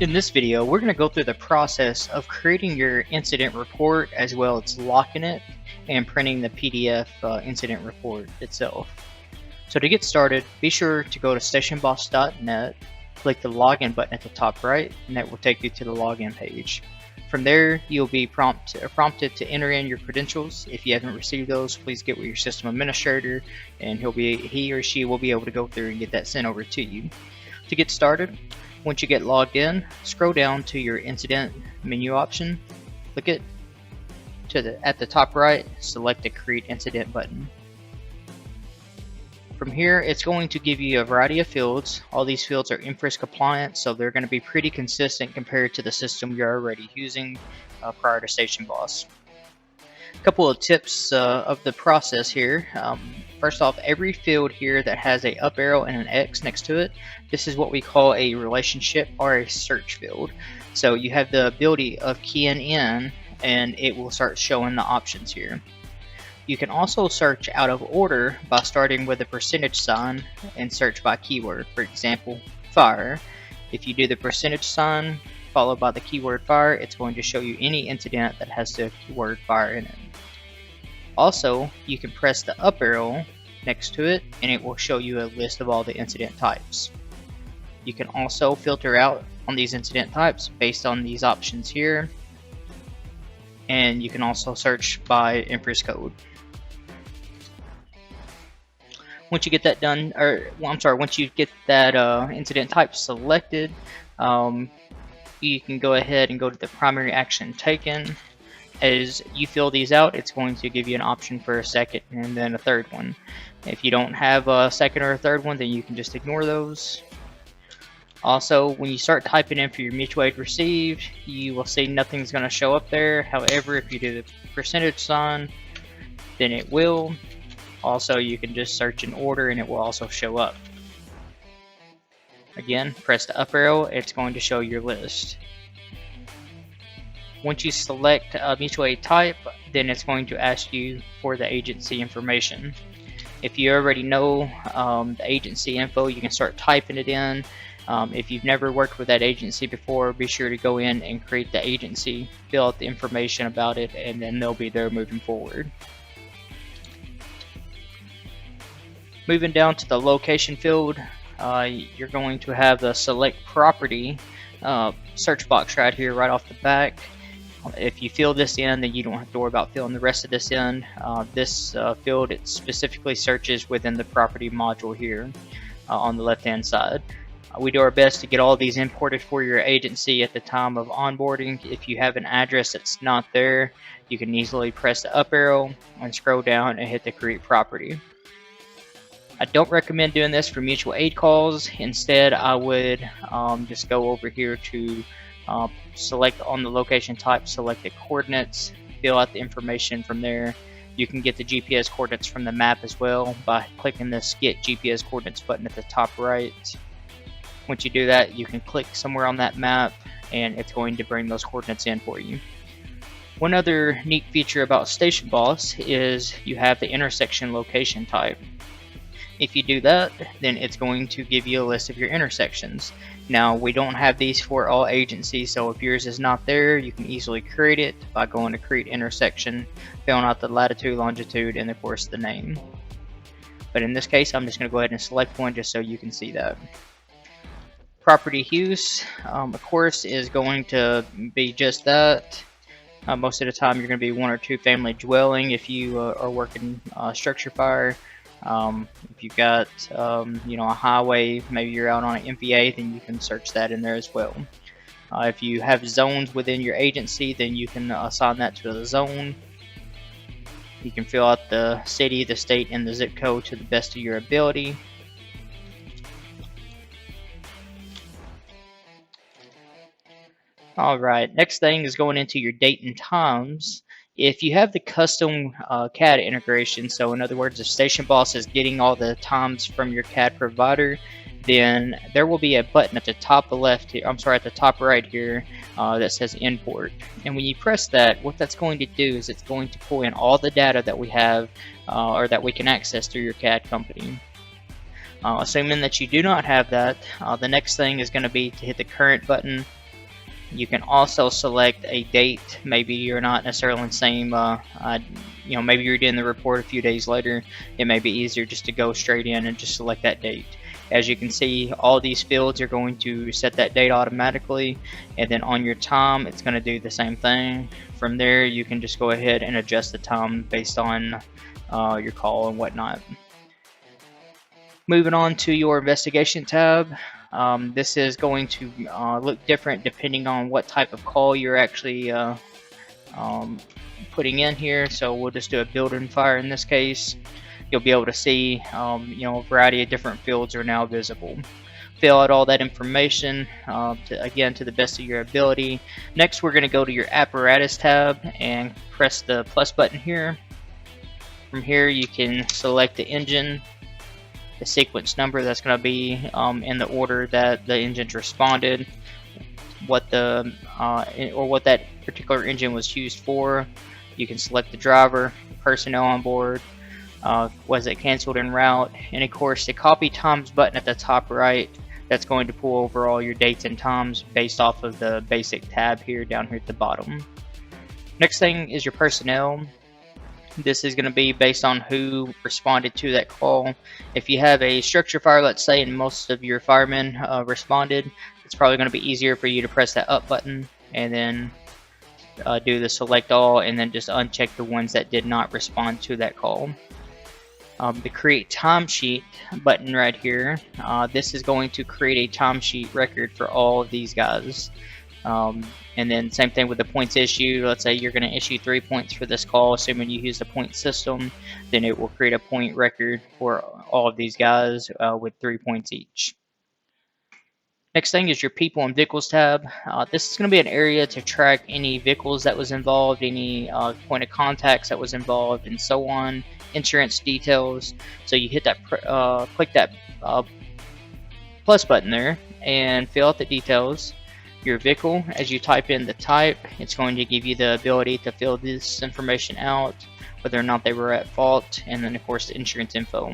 In this video, we're going to go through the process of creating your incident report as well as locking it and printing the PDF incident report itself. So to get started, be sure to go to stationboss.net, click the login button at the top right, and that will take you to the login page. From there, you'll be prompted to enter in your credentials. If you haven't received those, please get with your system administrator, and he or she will be able to go through and get that sent over to you. To get started, once you get logged in, scroll down to your incident menu option, click it at the top right, select the Create Incident button. From here, it's going to give you a variety of fields. All these fields are INFRIS compliant, so they're going to be pretty consistent compared to the system you're already using prior to StationBoss. A couple of tips of the process here. First off, every field here that has a up arrow and an X next to it, this is what we call a relationship or a search field. So you have the ability of keying in and it will start showing the options here. You can also search out of order by starting with a percentage sign and search by keyword. For example, fire. If you do the percentage sign followed by the keyword fire, it's going to show you any incident that has the keyword fire in it. Also, you can press the up arrow next to it and it will show you a list of all the incident types. You can also filter out on these incident types based on these options here, and you can also search by INFRIS code. Once you get that done, once you get that incident type selected, you can go ahead and go to the primary action taken. As you fill these out, it's going to give you an option for a second and then a third one. If you don't have a second or a third one, then you can just ignore those. Also, when you start typing in for your mutual aid received, you will see nothing's going to show up there. However, if you do the percentage sign, then it will. Also, you can just search in order and it will also show up. Again, press the up arrow, it's going to show your list. Once you select a mutual aid type, then it's going to ask you for the agency information. If you already know the agency info, you can start typing it in. If you've never worked with that agency before, be sure to go in and create the agency, fill out the information about it, and then they'll be there moving forward. Moving down to the location field, you're going to have the select property search box right here right off the back. If you fill this in, then you don't have to worry about filling the rest of this in. This field, it specifically searches within the property module here on the left hand side. We do our best to get all these imported for your agency at the time of onboarding. If you have an address that's not there, you can easily press the up arrow and scroll down and hit the create property. I don't recommend doing this for mutual aid calls. Instead, I would just go over here to select on the location type, select the coordinates, fill out the information from there. You can get the GPS coordinates from the map as well by clicking this Get GPS Coordinates button at the top right. Once you do that, you can click somewhere on that map and it's going to bring those coordinates in for you. One other neat feature about StationBoss is you have the intersection location type. If you do that, then it's going to give you a list of your intersections. Now, we don't have these for all agencies, so if yours is not there, you can easily create it by going to create intersection, filling out the latitude, longitude, and of course the name. But in this case, I'm just going to go ahead and select one just so you can see that. Property use, of course, is going to be just that. Most of the time, you're going to be one or two family dwelling if you are working structure fire. If you've got a highway, maybe you're out on an MVA, then you can search that in there as well. If you have zones within your agency, then you can assign that to the zone. You can fill out the city, the state, and the zip code to the best of your ability. Alright, next thing is going into your date and times. If you have the custom CAD integration, so in other words, if StationBoss is getting all the times from your CAD provider, then there will be a button at the top left here, at the top right here that says import. And when you press that, what that's going to do is it's going to pull in all the data that we have or that we can access through your CAD company. Assuming that you do not have that, the next thing is going to be to hit the current button You can also select a date. Maybe you're not necessarily in the same, maybe you're doing the report a few days later. It may be easier just to go straight in and just select that date. As you can see, all these fields are going to set that date automatically, and then on your time, it's going to do the same thing. From there, you can just go ahead and adjust the time based on your call and whatnot. Moving on to your investigation tab. This is going to look different depending on what type of call you're actually putting in here. So we'll just do a building fire in this case. You'll be able to see a variety of different fields are now visible. Fill out all that information to the best of your ability. Next, we're going to go to your apparatus tab and press the plus button here. From here, you can select the engine, the sequence number that's going to be in the order that the engine's responded, what that particular engine was used for. You can select the driver, personnel on board, was it canceled en route, and of course the copy times button at the top right. That's going to pull over all your dates and times based off of the basic tab here down here at the bottom. Next thing is your personnel. This is going to be based on who responded to that call. If you have a structure fire, let's say, and most of your firemen responded, it's probably going to be easier for you to press that up button and then do the select all, and then just uncheck the ones that did not respond to that call. The create timesheet button right here, this is going to create a timesheet record for all of these guys. And then same thing with the points issue. Let's say you're going to issue 3 points for this call, assuming you use the point system, then it will create a point record for all of these guys with 3 points each. Next thing is your people and vehicles tab. This is going to be an area to track any vehicles that was involved, any point of contacts that was involved, and so on. Insurance details. So you hit that, click that plus button there and fill out the details. Your vehicle, as you type in the type, it's going to give you the ability to fill this information out, whether or not they were at fault, and then of course the insurance info.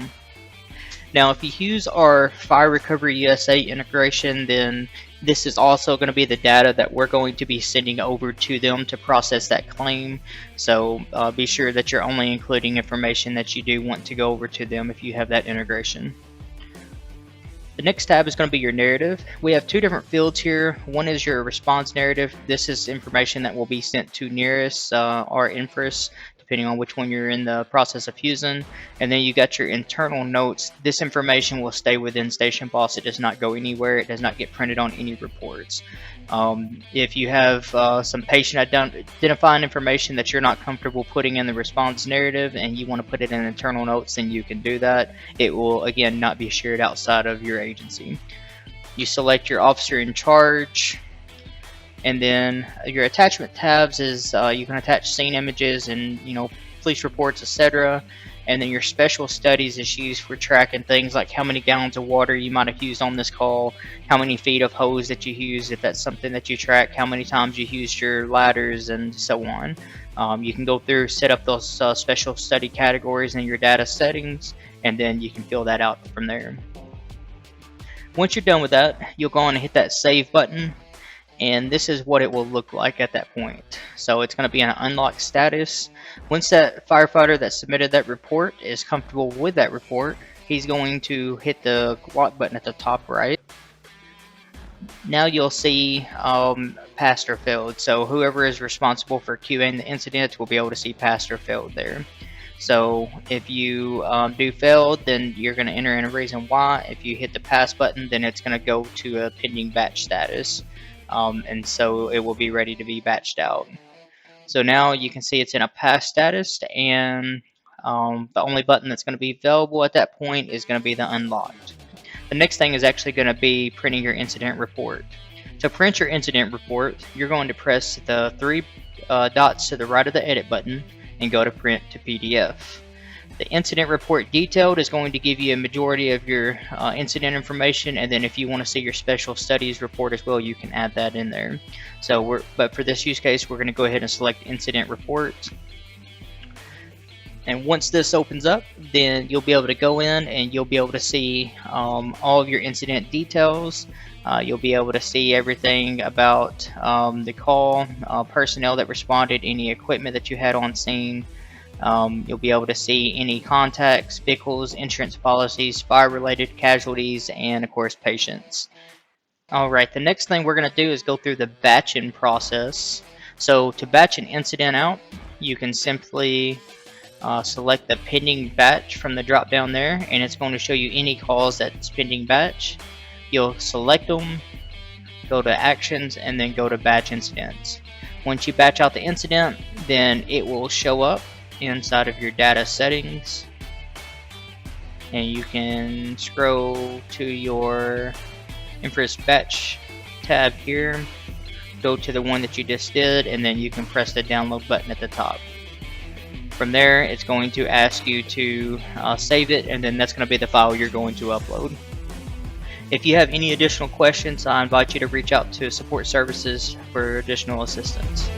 Now if you use our Fire Recovery USA integration, then this is also going to be the data that we're going to be sending over to them to process that claim. So be sure that you're only including information that you do want to go over to them if you have that integration. The next tab is going to be your narrative. We have two different fields here. One is your response narrative. This is information that will be sent to NERIS or INFRIS, depending on which one you're in the process of using. And then you got your internal notes. This information will stay within Station Boss. It does not go anywhere. It does not get printed on any reports. If you have some patient identifying information that you're not comfortable putting in the response narrative and you want to put it in internal notes, then you can do that. It will again not be shared outside of your agency. You select your officer in charge, and then your attachment tabs is you can attach scene images and police reports, etc. And then your special studies is used for tracking things like how many gallons of water you might have used on this call, how many feet of hose that you used, if that's something that you track, how many times you used your ladders, and so on. You can go through, set up those special study categories in your data settings, and then you can fill that out from there. Once you're done with that, you'll go on and hit that save button, and this is what it will look like at that point. So it's going to be an unlocked status. Once that firefighter that submitted that report is comfortable with that report, he's going to hit the lock button at the top right. Now you'll see passed or failed. So whoever is responsible for QAing the incident will be able to see passed or failed there. So if you do failed, then you're going to enter in a reason why. If you hit the pass button, then it's going to go to a pending batch status. And so it will be ready to be batched out. So now you can see it's in a pass status, and the only button that's going to be available at that point is going to be the unlocked. The next thing is actually going to be printing your incident report. To print your incident report, you're going to press the three dots to the right of the edit button and go to print to PDF. The incident report detailed is going to give you a majority of your incident information, and then if you want to see your special studies report as well, you can add that in there. So but for this use case, we're going to go ahead and select incident report. And once this opens up, then you'll be able to go in and you'll be able to see all of your incident details. You'll be able to see everything about the call, personnel that responded, any equipment that you had on scene. You'll be able to see any contacts, vehicles, insurance policies, fire-related casualties, and of course patients. Alright, the next thing we're going to do is go through the batching process. So to batch an incident out, you can simply select the pending batch from the drop down there, and it's going to show you any calls that's pending batch. You'll select them, go to actions, and then go to batch incidents. Once you batch out the incident, then it will show up inside of your data settings, and you can scroll to your Inferis batch tab here, go to the one that you just did, and then you can press the download button at the top. From there, it's going to ask you to save it, and then that's going to be the file you're going to upload. If you have any additional questions, I invite you to reach out to support services for additional assistance.